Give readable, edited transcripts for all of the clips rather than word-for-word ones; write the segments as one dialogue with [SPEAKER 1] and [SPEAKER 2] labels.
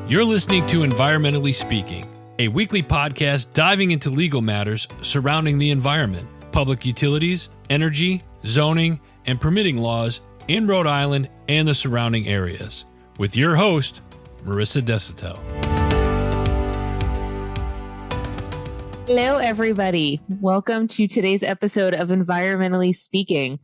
[SPEAKER 1] You're listening to Environmentally Speaking, a weekly podcast diving into legal matters surrounding the environment, public utilities, energy, zoning, and permitting laws in Rhode Island and the surrounding areas, with your host, Marisa Desitel.
[SPEAKER 2] Hello, everybody. Welcome to today's episode of Environmentally Speaking.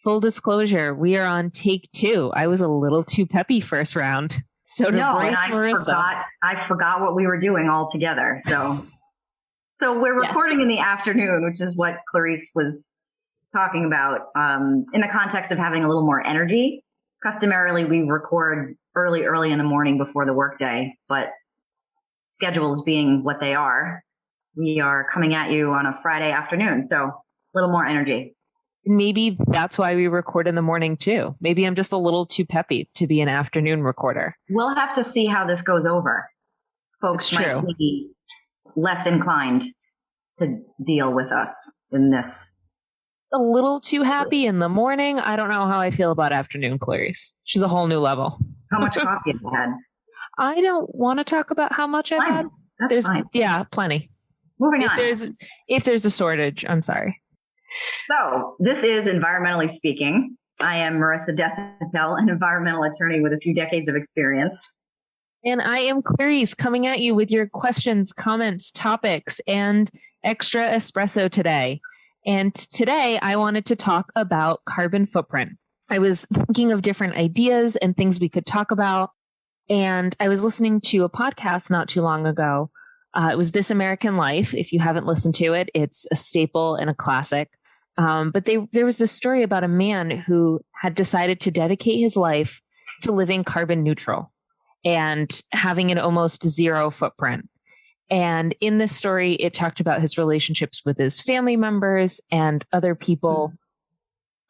[SPEAKER 2] Full disclosure, we are on take 2. I was a little too peppy first round. So to brace Marisa.
[SPEAKER 3] I forgot what we were doing altogether. So we're recording in the afternoon, which is what Clarice was talking about, in the context of having a little more energy. Customarily, we record early in the morning before the workday, but schedules being what they are, we are coming at you on a Friday afternoon. So a little more energy.
[SPEAKER 2] Maybe that's why we record in the morning too. Maybe I'm just a little too peppy to be an afternoon recorder.
[SPEAKER 3] We'll have to see how this goes over. Folks might be less inclined to deal with us in this.
[SPEAKER 2] A little too happy in the morning. I don't know how I feel about afternoon Clarice. She's a whole new level.
[SPEAKER 3] How much coffee have you had?
[SPEAKER 2] I don't want to talk about how much I've had.
[SPEAKER 3] That's fine.
[SPEAKER 2] Yeah, plenty.
[SPEAKER 3] Moving on.
[SPEAKER 2] If there's a shortage, I'm sorry.
[SPEAKER 3] So this is Environmentally Speaking. I am Marisa Desitel, an environmental attorney with a few decades of experience.
[SPEAKER 2] And I am Clarice, coming at you with your questions, comments, topics, and extra espresso today. And today I wanted to talk about carbon footprint. I was thinking of different ideas and things we could talk about. And I was listening to a podcast not too long ago. It was This American Life. If you haven't listened to it, it's a staple and a classic. But there was this story about a man who had decided to dedicate his life to living carbon neutral and having an almost zero footprint. And in this story, it talked about his relationships with his family members and other people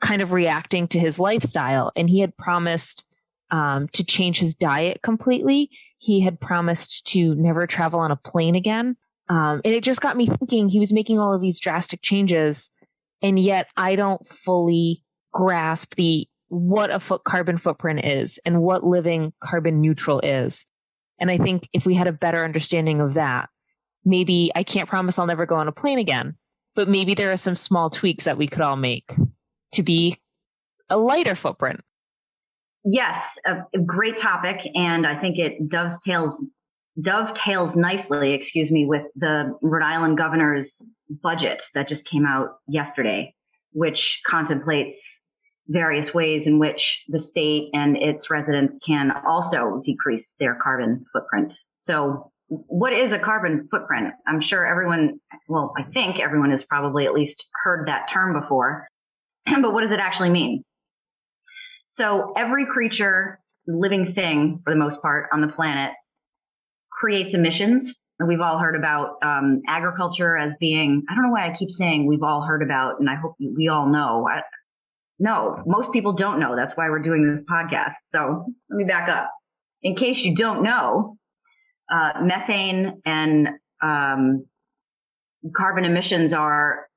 [SPEAKER 2] kind of reacting to his lifestyle. And he had promised to change his diet completely. He had promised to never travel on a plane again. And it just got me thinking, he was making all of these drastic changes. And yet I don't fully grasp what a carbon footprint is and what living carbon neutral is. And I think if we had a better understanding of that, maybe I can't promise I'll never go on a plane again, but maybe there are some small tweaks that we could all make to be a lighter footprint.
[SPEAKER 3] Yes, a great topic. And I think it dovetails nicely, with the Rhode Island governor's budget that just came out yesterday, which contemplates various ways in which the state and its residents can also decrease their carbon footprint. So what is a carbon footprint? I'm sure I think everyone has probably at least heard that term before, but what does it actually mean? So every creature, living thing, for the most part, on the planet creates emissions. And we've all heard about agriculture as being, I don't know why I keep saying we've all heard about, and I hope we all know. No, most people don't know. That's why we're doing this podcast. So let me back up. In case you don't know, methane and carbon emissions are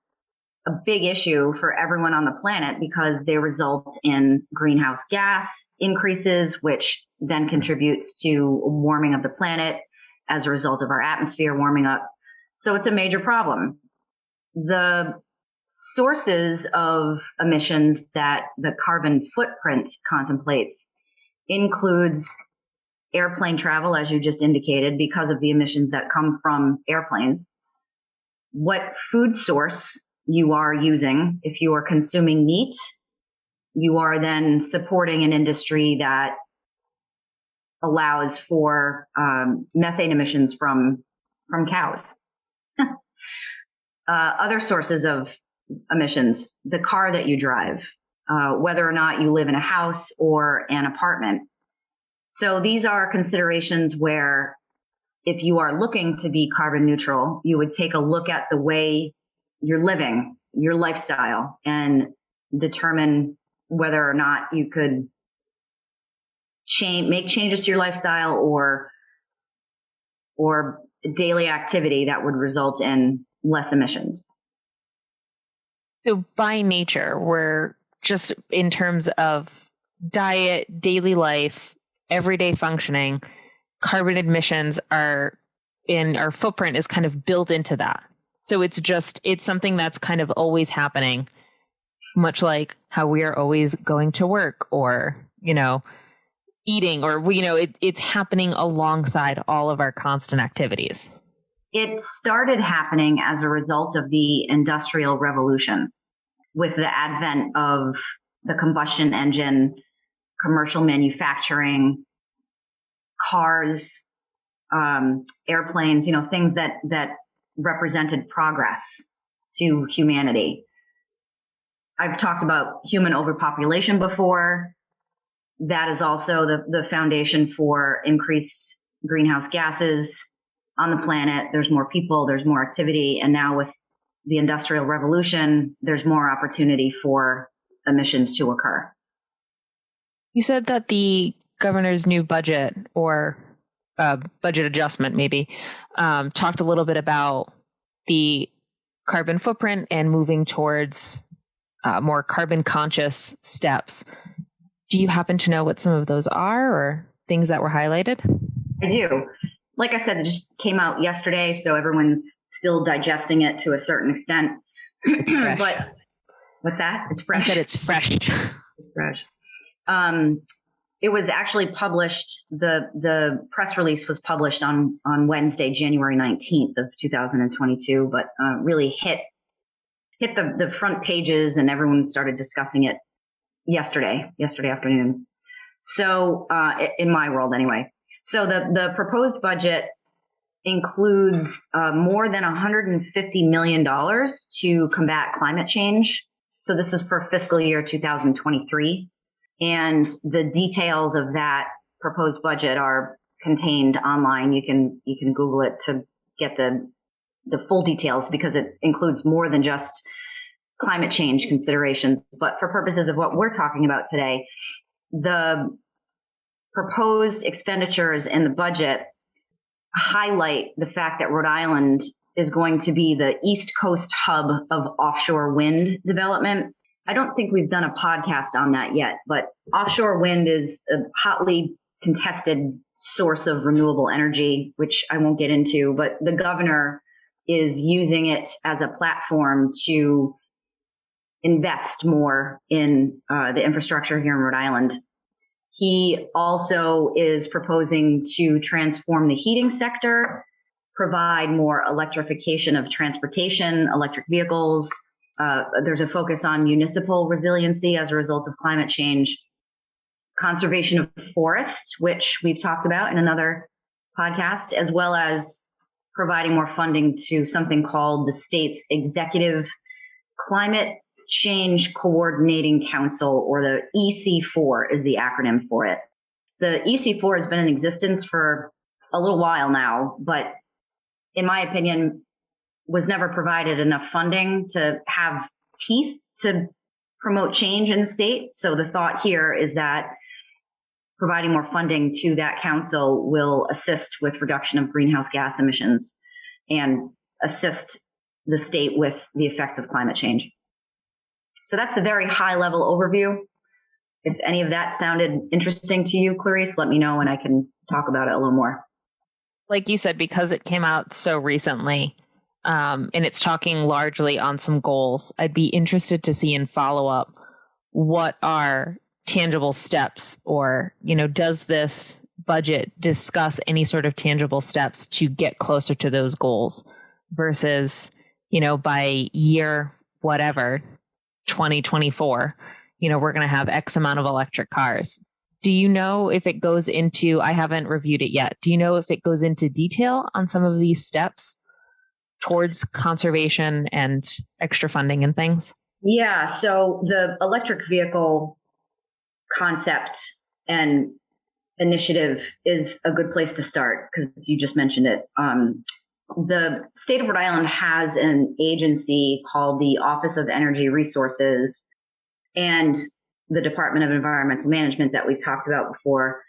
[SPEAKER 3] a big issue for everyone on the planet because they result in greenhouse gas increases, which then contributes to warming of the planet as a result of our atmosphere warming up. So it's a major problem. The sources of emissions that the carbon footprint contemplates includes airplane travel, as you just indicated, because of the emissions that come from airplanes. What food source you are using. If you are consuming meat, you are then supporting an industry that allows for methane emissions from cows. Other sources of emissions, the car that you drive, whether or not you live in a house or an apartment. So these are considerations where if you are looking to be carbon neutral, you would take a look at the way you're living, your lifestyle, and determine whether or not you could make changes to your lifestyle or daily activity that would result in less emissions.
[SPEAKER 2] So by nature, we're just in terms of diet, daily life, everyday functioning, carbon emissions are in our footprint is kind of built into that. So it's something that's kind of always happening, much like how we are always going to work or, eating, or, it's happening alongside all of our constant activities.
[SPEAKER 3] It started happening as a result of the Industrial Revolution with the advent of the combustion engine, commercial manufacturing, cars, airplanes, things that represented progress to humanity. I've talked about human overpopulation before. That is also the foundation for increased greenhouse gases on the planet. There's more people, there's more activity. And now with the Industrial Revolution, there's more opportunity for emissions to occur.
[SPEAKER 2] You said that the governor's new budget, or budget adjustment maybe, talked a little bit about the carbon footprint and moving towards more carbon conscious steps. Do you happen to know what some of those are, or things that were highlighted?
[SPEAKER 3] I do. Like I said, it just came out yesterday, so everyone's still digesting it to a certain extent.
[SPEAKER 2] It's fresh.
[SPEAKER 3] But what's that? It's fresh.
[SPEAKER 2] I said it's fresh.
[SPEAKER 3] It's fresh. It was actually published. The press release was published on Wednesday, January 19th of 2022, but really hit the front pages, and everyone started discussing it yesterday afternoon. So in my world anyway. So the proposed budget includes more than $150 million to combat climate change. So this is for fiscal year 2023. And the details of that proposed budget are contained online. You can Google it to get the full details, because it includes more than just climate change considerations. But for purposes of what we're talking about today, the proposed expenditures in the budget highlight the fact that Rhode Island is going to be the East Coast hub of offshore wind development. I don't think we've done a podcast on that yet, but offshore wind is a hotly contested source of renewable energy, which I won't get into, but the governor is using it as a platform to invest more in the infrastructure here in Rhode Island. He also is proposing to transform the heating sector, provide more electrification of transportation, electric vehicles. There's a focus on municipal resiliency as a result of climate change, conservation of forests, which we've talked about in another podcast, as well as providing more funding to something called the state's Executive Climate Change Coordinating Council, or the EC4 is the acronym for it. The EC4 has been in existence for a little while now, but in my opinion, was never provided enough funding to have teeth to promote change in the state. So the thought here is that providing more funding to that council will assist with reduction of greenhouse gas emissions and assist the state with the effects of climate change. So that's a very high level overview. If any of that sounded interesting to you, Clarice, let me know and I can talk about it a little more.
[SPEAKER 2] Like you said, because it came out so recently, and it's talking largely on some goals, I'd be interested to see in follow up what are tangible steps, or, does this budget discuss any sort of tangible steps to get closer to those goals versus, by year whatever, 2024, we're going to have X amount of electric cars. Do you know if it goes into, I haven't reviewed it yet, do you know if it goes into detail on some of these steps towards conservation and extra funding and things?
[SPEAKER 3] Yeah, so the electric vehicle concept and initiative is a good place to start, because you just mentioned it. The state of Rhode Island has an agency called the Office of Energy Resources and the Department of Environmental Management that we've talked about before.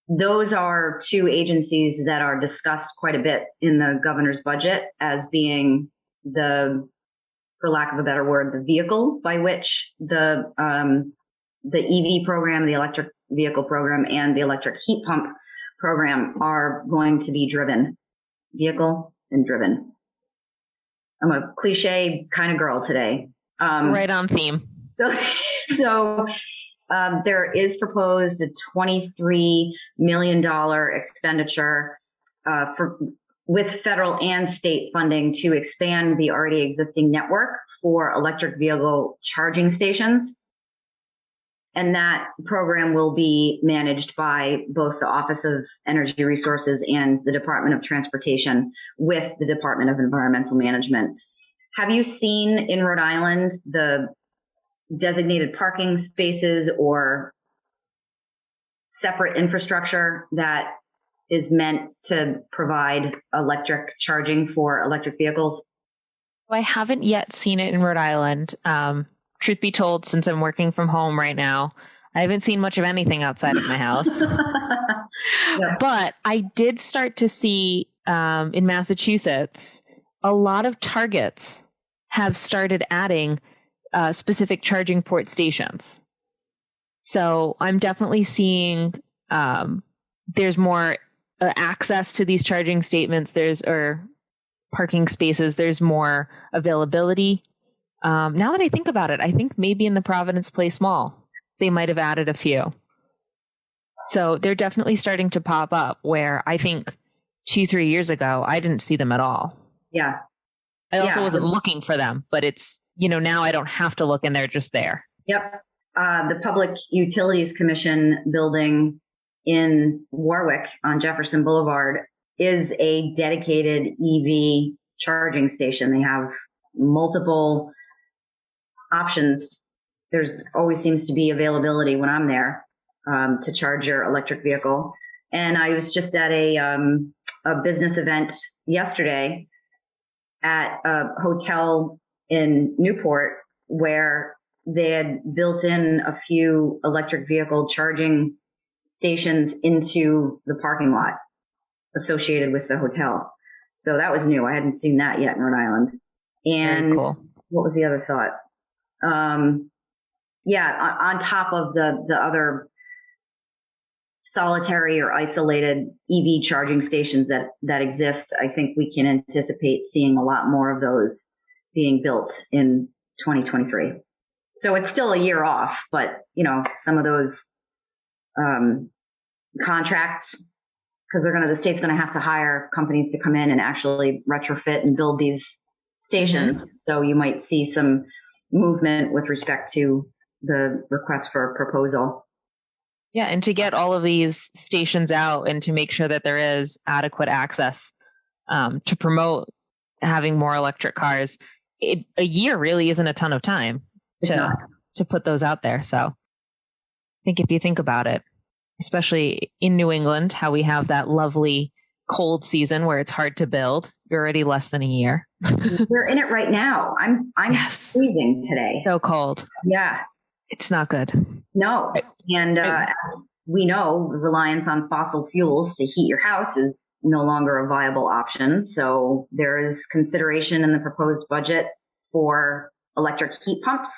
[SPEAKER 3] Those are two agencies that are discussed quite a bit in the governor's budget as being for lack of a better word, the vehicle by which the EV program, the electric vehicle program, and the electric heat pump program are going to be vehicle and driven. I'm a cliche kind of girl today.
[SPEAKER 2] Right on theme.
[SPEAKER 3] So there is proposed a $23 million expenditure with federal and state funding to expand the already existing network for electric vehicle charging stations. And that program will be managed by both the Office of Energy Resources and the Department of Transportation with the Department of Environmental Management. Have you seen in Rhode Island the designated parking spaces or separate infrastructure that is meant to provide electric charging for electric vehicles?
[SPEAKER 2] I haven't yet seen it in Rhode Island. Truth be told, since I'm working from home right now, I haven't seen much of anything outside of my house.
[SPEAKER 3] Yeah.
[SPEAKER 2] But I did start to see in Massachusetts, a lot of Targets have started adding specific charging port stations. So I'm definitely seeing there's more access to these charging statements. Or parking spaces. There's more availability. Now that I think about it, I think maybe in the Providence Place Mall, they might have added a few. So they're definitely starting to pop up where I think 2-3 years ago, I didn't see them at all.
[SPEAKER 3] Yeah.
[SPEAKER 2] I also wasn't looking for them, but it's, now I don't have to look and they're just there.
[SPEAKER 3] Yep. The Public Utilities Commission building in Warwick on Jefferson Boulevard is a dedicated EV charging station. They have multiple options. There's always seems to be availability when I'm there to charge your electric vehicle. And I was just at a business event yesterday at a hotel in Newport where they had built in a few electric vehicle charging stations into the parking lot associated with the hotel. So that was new. I hadn't seen that yet in Rhode Island. And
[SPEAKER 2] very cool.
[SPEAKER 3] What was the other thought? On top of the other solitary or isolated EV charging stations that exist, I think we can anticipate seeing a lot more of those being built in 2023. So it's still a year off, but some of those contracts, because the state's going to have to hire companies to come in and actually retrofit and build these stations. Mm-hmm. So you might see some movement with respect to the request for a proposal.
[SPEAKER 2] Yeah, and to get all of these stations out and to make sure that there is adequate access to promote having more electric cars, a year really isn't a ton of time to put those out there. So I think if you think about it, especially in New England, how we have that lovely cold season where it's hard to build, you're already less than a year.
[SPEAKER 3] We're in it right now. I'm freezing today.
[SPEAKER 2] So cold.
[SPEAKER 3] Yeah.
[SPEAKER 2] It's not good.
[SPEAKER 3] No. And we know reliance on fossil fuels to heat your house is no longer a viable option. So there is consideration in the proposed budget for electric heat pumps,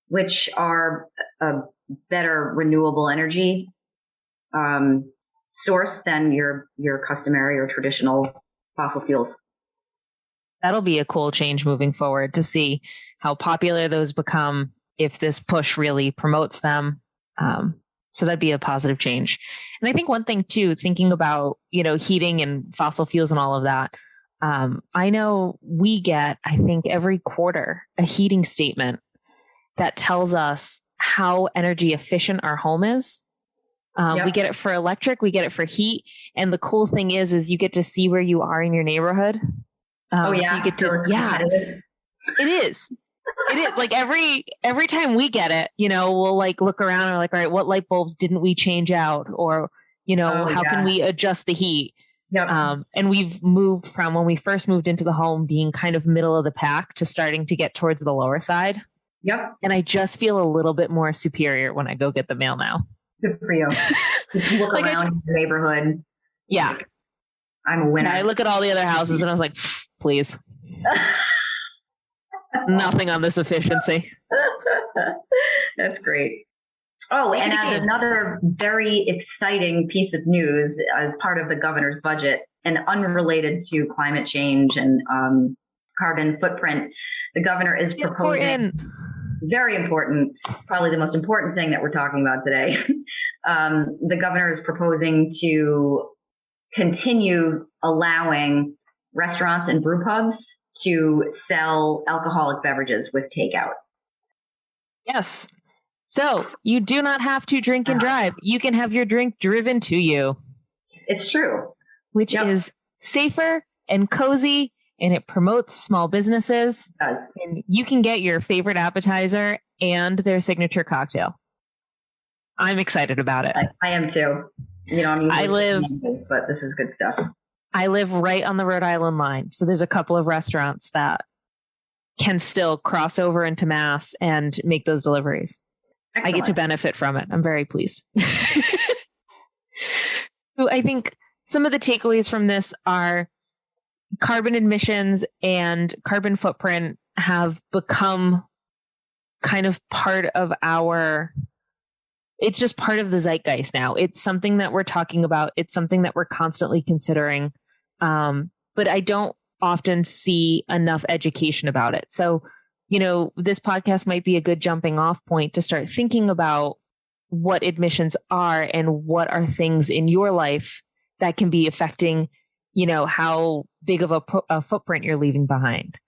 [SPEAKER 3] which are a better renewable energy source than your customary or traditional fossil fuels.
[SPEAKER 2] That'll be a cool change moving forward to see how popular those become if this push really promotes them. So that'd be a positive change. And I think one thing too, thinking about, heating and fossil fuels and all of that, I know we get, I think every quarter, a heating statement that tells us how energy efficient our home is. Yep. We get it for electric, we get it for heat. And the cool thing is you get to see where you are in your neighborhood.
[SPEAKER 3] So you get to,
[SPEAKER 2] it is. It is like every time we get it, we'll look around and we're like, all right, what light bulbs didn't we change out? Or, how can we adjust the heat?
[SPEAKER 3] Yep.
[SPEAKER 2] And we've moved from when we first moved into the home being kind of middle of the pack to starting to get towards the lower side.
[SPEAKER 3] Yep.
[SPEAKER 2] And I just feel a little bit more superior when I go get the mail now.
[SPEAKER 3] Good for you. You look around the neighborhood.
[SPEAKER 2] Yeah.
[SPEAKER 3] I'm a winner.
[SPEAKER 2] I look at all the other houses and I was like, please. Nothing on this efficiency.
[SPEAKER 3] That's great. Oh, and as another very exciting piece of news as part of the governor's budget and unrelated to climate change and carbon footprint, the governor is proposing, very important, probably the most important thing that we're talking about today. The governor is proposing to continue allowing restaurants and brew pubs to sell alcoholic beverages with takeout.
[SPEAKER 2] Yes. So you do not have to drink and drive. You can have your drink driven to you.
[SPEAKER 3] It's true.
[SPEAKER 2] Which is safer and cozy, and it promotes small businesses.
[SPEAKER 3] It does.
[SPEAKER 2] And you can get your favorite appetizer and their signature cocktail. I'm excited about it.
[SPEAKER 3] I am too. You know, but this is good stuff.
[SPEAKER 2] I live right on the Rhode Island line. So there's a couple of restaurants that can still cross over into Mass and make those deliveries. Excellent. I get to benefit from it. I'm very pleased. I think some of the takeaways from this are carbon emissions and carbon footprint have become kind of part of it's just part of the zeitgeist now. It's something that we're talking about. It's something that we're constantly considering. But I don't often see enough education about it. So, this podcast might be a good jumping off point to start thinking about what emissions are and what are things in your life that can be affecting, how big of a footprint you're leaving behind.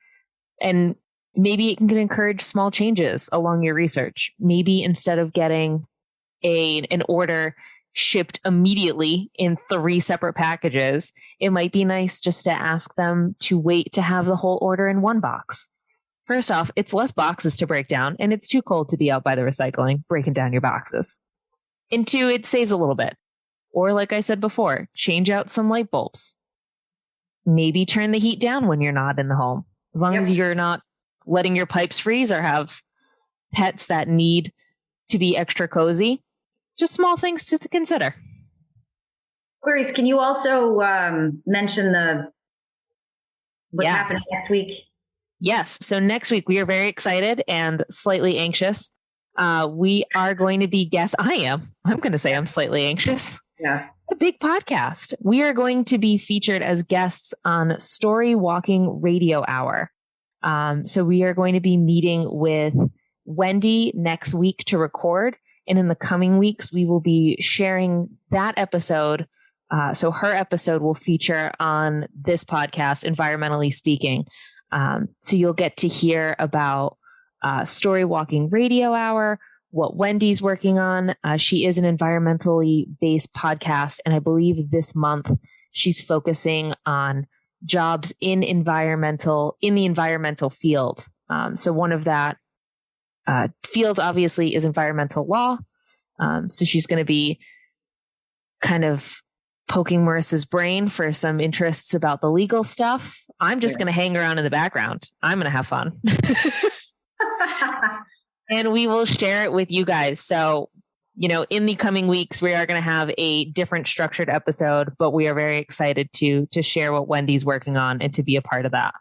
[SPEAKER 2] And maybe it can encourage small changes along your research. Maybe instead of getting an order shipped immediately in 3 separate packages, it might be nice just to ask them to wait to have the whole order in 1 box. First off, it's less boxes to break down, and it's too cold to be out by the recycling, breaking down your boxes. And 2, it saves a little bit. Or like I said before, change out some light bulbs. Maybe turn the heat down when you're not in the home. As long as you're not letting your pipes freeze or have pets that need to be extra cozy. Just small things to consider.
[SPEAKER 3] Clarice, can you also mention what's happening next week?
[SPEAKER 2] Yes. So next week we are very excited and slightly anxious. We are going to be guests. I'm going to say I'm slightly anxious.
[SPEAKER 3] Yeah.
[SPEAKER 2] A big podcast. We are going to be featured as guests on Story Walking Radio Hour. So we are going to be meeting with Wendy next week to record. And in the coming weeks, we will be sharing that episode. So her episode will feature on this podcast, Environmentally Speaking. So you'll get to hear about Story Walking Radio Hour, what Wendy's working on. She is an environmentally based podcast. And I believe this month she's focusing on jobs in the environmental field. So one of that field obviously is environmental law. So she's going to be kind of poking Marissa's brain for some interests about the legal stuff. I'm just going to hang around in the background. I'm going to have fun. And we will share it with you guys. So, in the coming weeks, we are going to have a different structured episode, but we are very excited to share what Wendy's working on and to be a part of that.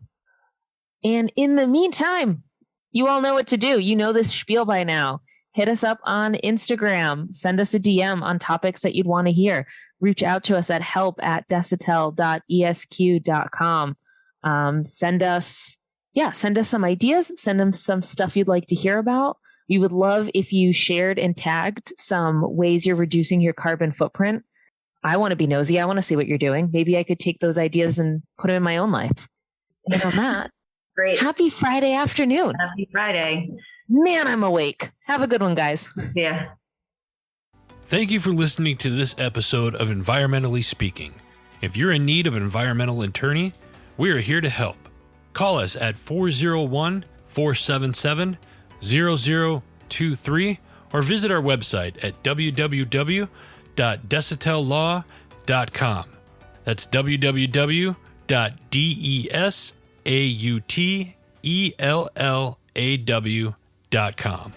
[SPEAKER 2] And in the meantime, you all know what to do. You know this spiel by now. Hit us up on Instagram. Send us a DM on topics that you'd want to hear. Reach out to us at help@desitel.esq.com. Send us some ideas. Send them some stuff you'd like to hear about. We would love if you shared and tagged some ways you're reducing your carbon footprint. I want to be nosy. I want to see what you're doing. Maybe I could take those ideas and put them in my own life. And on that,
[SPEAKER 3] great.
[SPEAKER 2] Happy Friday afternoon.
[SPEAKER 3] Happy Friday.
[SPEAKER 2] Man, I'm awake. Have a good one, guys.
[SPEAKER 3] Yeah.
[SPEAKER 1] Thank you for listening to this episode of Environmentally Speaking. If you're in need of an environmental attorney, we are here to help. Call us at 401-477-0023 or visit our website at www.desitelllaw.com. That's www.desautellaw.com.